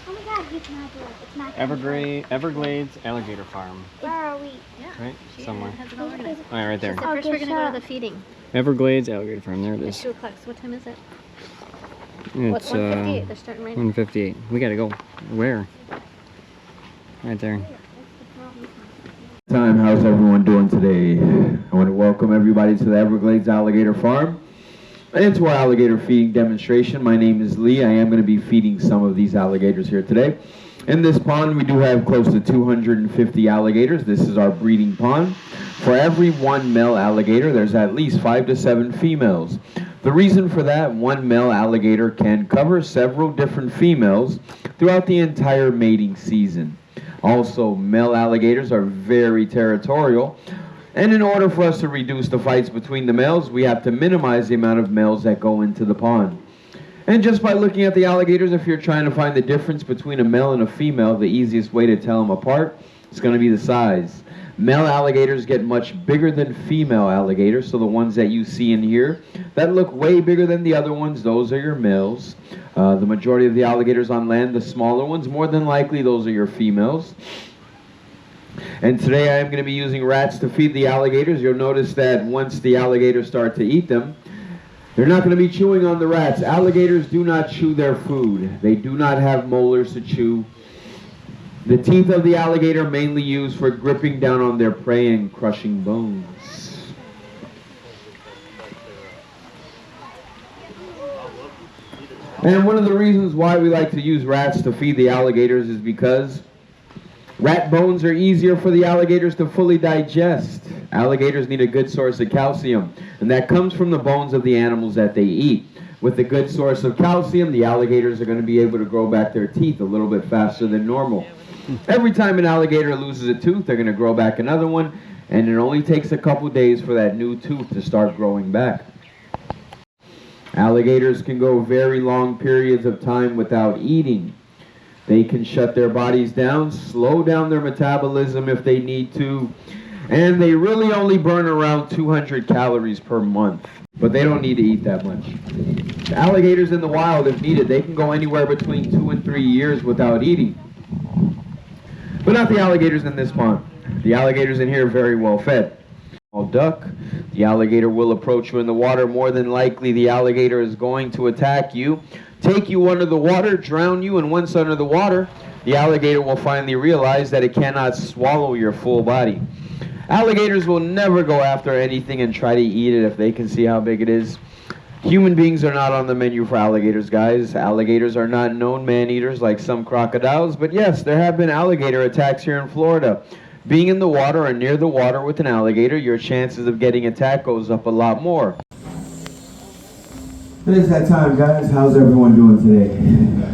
Oh my God, he's not good. It's not Everglades Alligator Farm. Where are we? Yeah. Right? Somewhere. Has it all organized. All right, right there. So first we're going to go to the feeding. Everglades Alligator Farm. There it At is. 2 o'clock. So what time is it? It's 1:58. They're starting right now. 1:58. We gotta go. Where? Right there. How's everyone doing today? I want to welcome everybody to the Everglades Alligator Farm and to our alligator feeding demonstration. My name is Lee. I am going to be feeding some of these alligators here today. In this pond we do have close to 250 alligators. This is our breeding pond. For every one male alligator there's at least 5 to 7 females. The reason for that, one male alligator can cover several different females throughout the entire mating season. Also, male alligators are very territorial, and in order for us to reduce the fights between the males, we have to minimize the amount of males that go into the pond. And just by looking at the alligators, if you're trying to find the difference between a male and a female, the easiest way to tell them apart is going to be the size. Male alligators get much bigger than female alligators, so the ones that you see in here that look way bigger than the other ones, those are your males. The majority of the alligators on land, the smaller ones, more than likely those are your females. And today I am going to be using rats to feed the alligators. You'll notice that once the alligators start to eat them, they're not going to be chewing on the rats. Alligators do not chew their food. They do not have molars to chew. The teeth of the alligator are mainly used for gripping down on their prey and crushing bones. And one of the reasons why we like to use rats to feed the alligators is because rat bones are easier for the alligators to fully digest. Alligators need a good source of calcium, and that comes from the bones of the animals that they eat. With a good source of calcium, the alligators are going to be able to grow back their teeth a little bit faster than normal. Every time an alligator loses a tooth, they're going to grow back another one, and it only takes a couple days for that new tooth to start growing back. Alligators can go very long periods of time without eating. They can shut their bodies down, slow down their metabolism if they need to, and they really only burn around 200 calories per month. But they don't need to eat that much. The alligators in the wild, if needed, they can go anywhere between 2 and 3 years without eating. But not the alligators in this pond. The alligators in here are very well fed. Duck, the alligator will approach you in the water. More than likely the alligator is going to attack you, take you under the water, drown you, and once under the water, the alligator will finally realize that it cannot swallow your full body. Alligators will never go after anything and try to eat it if they can see how big it is. Human beings are not on the menu for alligators, guys. Alligators are not known man-eaters like some crocodiles, but yes, there have been alligator attacks here in Florida. Being in the water or near the water with an alligator, your chances of getting attacked goes up a lot more. It is that time, guys. How's everyone doing today?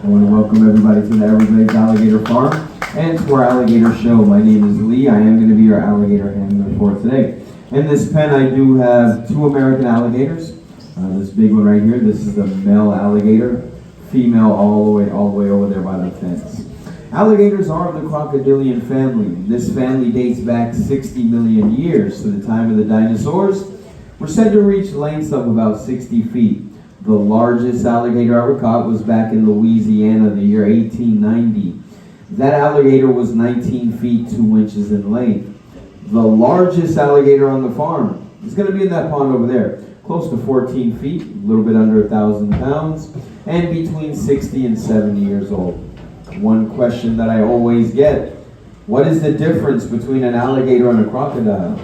I want to welcome everybody to the Everglades Alligator Farm and to our alligator show. My name is Lee. I am going to be your alligator handler for today. In this pen, I do have 2 American alligators. This big one right here, this is the male alligator, female all the way over there by the fence. Alligators are of the crocodilian family. This family dates back 60 million years to the time of the dinosaurs. We're said to reach lengths of about 60 feet. The largest alligator ever caught was back in Louisiana the year 1890. That alligator was 19 feet 2 inches in length. The largest alligator on the farm is going to be in that pond over there. Close to 14 feet, a little bit under 1,000 pounds, and between 60 and 70 years old. One question that I always get, what is the difference between an alligator and a crocodile?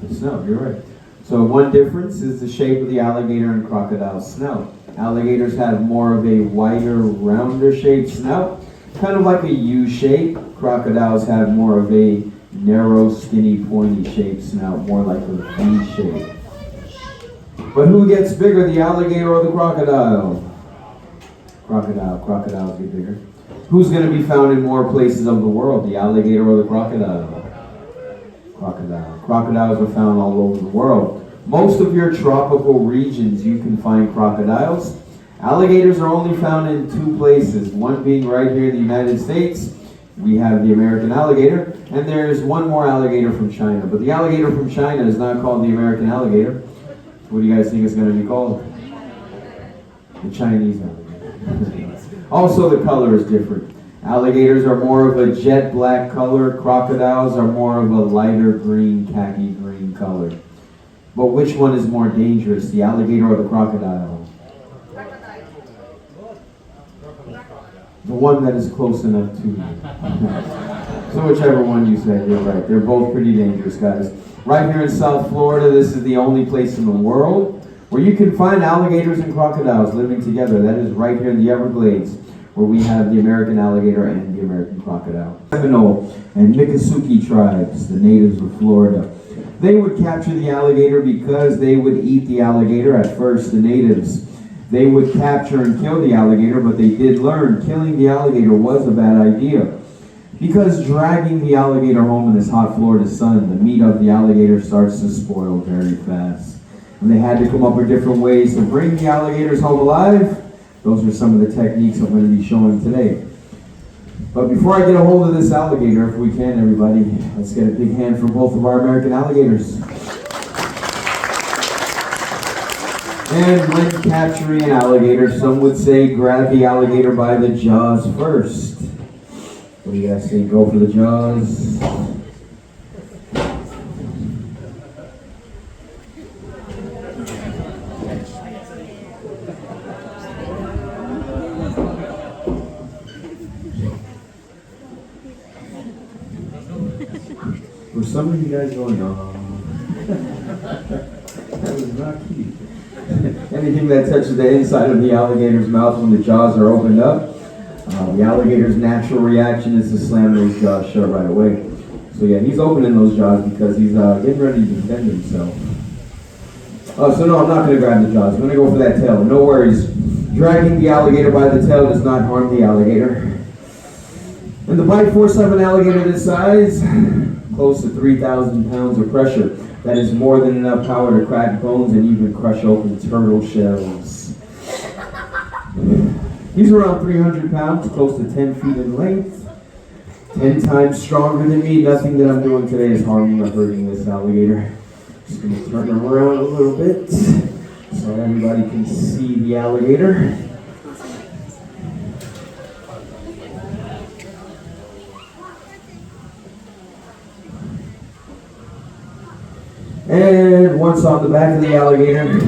The snout, you're right. So one difference is the shape of the alligator and crocodile snout. Alligators have more of a wider, rounder shaped snout, kind of like a U shape. Crocodiles have more of a narrow, skinny, pointy shaped snout, more like a V shape. But who gets bigger, the alligator or the crocodile? Crocodiles get bigger. Who's going to be found in more places of the world, the alligator or the crocodile? Crocodiles are found all over the world. Most of your tropical regions you can find crocodiles. Alligators are only found in 2 places, one being right here in the United States. We have the American alligator, and there is one more alligator from China. But the alligator from China is not called the American alligator. What do you guys think it's going to be called? The Chinese alligator. Also, the color is different. Alligators are more of a jet black color. Crocodiles are more of a lighter green, khaki green color. But which one is more dangerous, the alligator or the crocodile? The one that is close enough to you. So whichever one you say, you're right. They're both pretty dangerous, guys. Right here in South Florida, this is the only place in the world where you can find alligators and crocodiles living together. That is right here in the Everglades, where we have the American alligator and the American crocodile. Seminole and Miccosukee tribes, the natives of Florida. They would capture the alligator because they would eat the alligator at first, the natives. They would capture and kill the alligator, but they did learn killing the alligator was a bad idea. Because dragging the alligator home in this hot Florida sun, the meat of the alligator starts to spoil very fast. And they had to come up with different ways to bring the alligators home alive. Those are some of the techniques I'm going to be showing today. But before I get a hold of this alligator, if we can, everybody, let's get a big hand for both of our American alligators. And when capturing an alligator, some would say grab the alligator by the jaws first. What do you guys think? Go for the jaws. Were some of you guys going, oh, that was not cute. Anything that touches the inside of the alligator's mouth when the jaws are opened up, the alligator's natural reaction is to slam those jaws shut right away. So yeah, he's opening those jaws because he's getting ready to defend himself. So no, I'm not going to grab the jaws. I'm going to go for that tail. No worries. Dragging the alligator by the tail does not harm the alligator. And the bite force of an alligator this size, close to 3,000 pounds of pressure. That is more than enough power to crack bones and even crush open turtle shells. He's around 300 pounds, close to 10 feet in length. 10 times stronger than me. Nothing that I'm doing today is harming or hurting this alligator. Just going to turn him around a little bit so everybody can see the alligator. And once on the back of the alligator,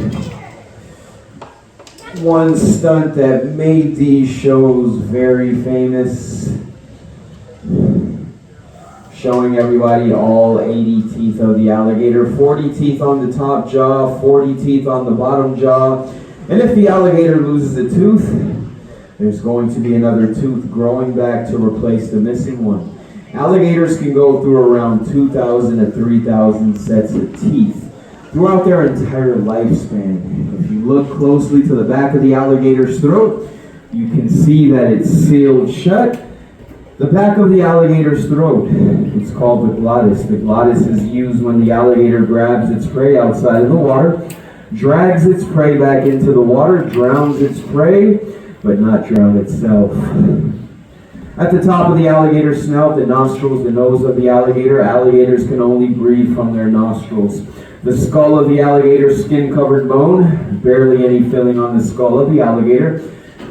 one stunt that made these shows very famous, showing everybody all 80 teeth of the alligator, 40 teeth on the top jaw, 40 teeth on the bottom jaw, and if the alligator loses a tooth, there's going to be another tooth growing back to replace the missing one. Alligators can go through around 2,000 to 3,000 sets of teeth throughout their entire lifespan. If you look closely to the back of the alligator's throat, you can see that it's sealed shut. The back of the alligator's throat, it's called the glottis. The glottis is used when the alligator grabs its prey outside of the water, drags its prey back into the water, drowns its prey, but not drown itself. At the top of the alligator's snout, the nostrils, the nose of the alligator, alligators can only breathe from their nostrils. The skull of the alligator, skin-covered bone, barely any filling on the skull of the alligator.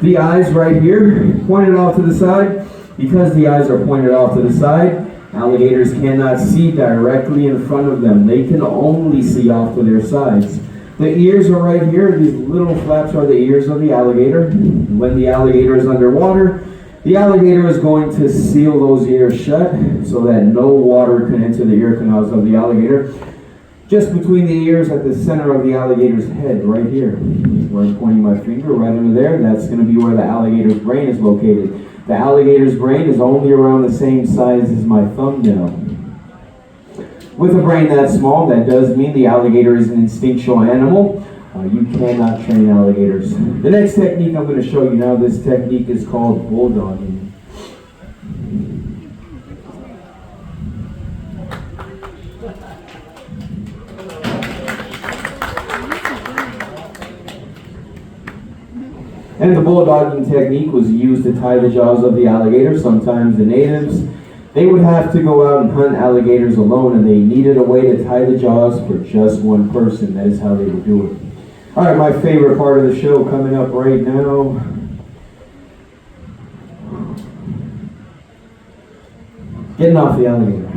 The eyes right here, pointed off to the side. Because the eyes are pointed off to the side, alligators cannot see directly in front of them. They can only see off to their sides. The ears are right here. These little flaps are the ears of the alligator. When the alligator is underwater, the alligator is going to seal those ears shut so that no water can enter the ear canals of the alligator. Just between the ears at the center of the alligator's head, right here, where I'm pointing my finger, right under there, that's going to be where the alligator's brain is located. The alligator's brain is only around the same size as my thumbnail. With a brain that small, that does mean the alligator is an instinctual animal. You cannot train alligators. The next technique I'm going to show you now, this technique is called bulldogging. And the bulldogging technique was used to tie the jaws of the alligator. Sometimes the natives, they would have to go out and hunt alligators alone, and they needed a way to tie the jaws for just one person. That is how they would do it. All right, my favorite part of the show coming up right now. Getting off the alligator.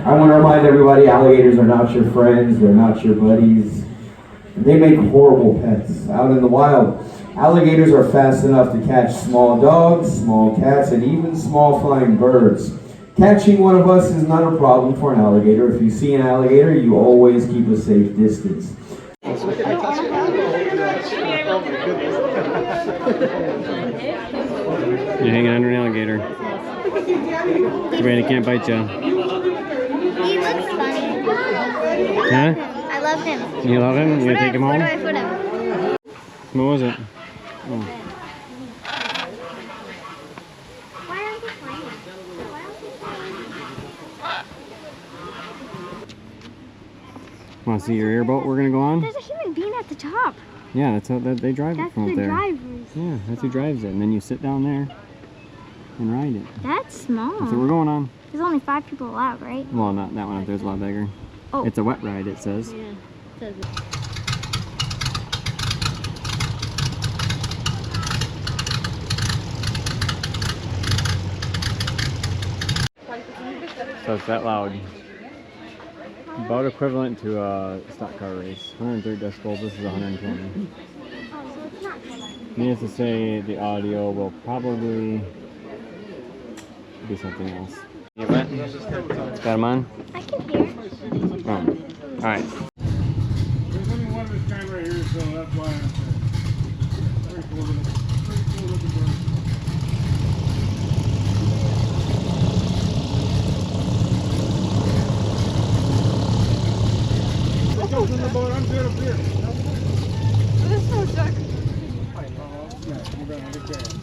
I want to remind everybody, alligators are not your friends, they're not your buddies. They make horrible pets out in the wild. Alligators are fast enough to catch small dogs, small cats, and even small flying birds. Catching one of us is not a problem for an alligator. If you see an alligator, you always keep a safe distance. You're hanging under an alligator. Too bad he can't bite you. He looks funny. Huh? I love him. You love him? You gonna take him Where do home? I put him? What was it? Oh. Why aren't they flying? Why aren't they flying? Want to see your airboat we're gonna go on? There's a human being at the top. Yeah, that's how they drive it That's from the up there. drivers. Yeah, that's who drives it. And then you sit down there and ride it. That's small. That's what we're going on. There's only 5 people allowed, right? Well, not that one up there's a lot bigger. Oh. It's a wet ride, it says. Yeah. It says So it's that loud. About equivalent to a stock car race. 130 decibels, this is 120. Oh, so it's not good. Needless to say, the audio will probably be something else. You wet? Got him on? I can hear. Oh. Alright. There's only one of this kind right here, so that's why I'm very cool looking bird. It goes in the boat, I'm good up here. This is so stuck. Yeah, you're gonna get that.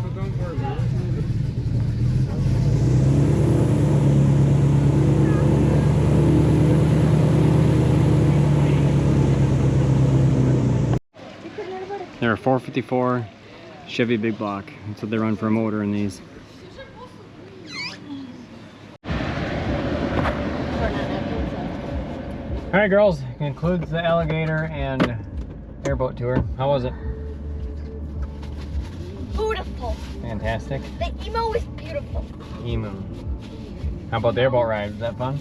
so don't worry about it. They're a 454 Chevy big block. That's what they run for a motor in these. Alright girls, concludes the Alligator and Airboat tour. How was it? Beautiful. Fantastic. The emo was beautiful. Emu. How about the Airboat ride? Was that fun?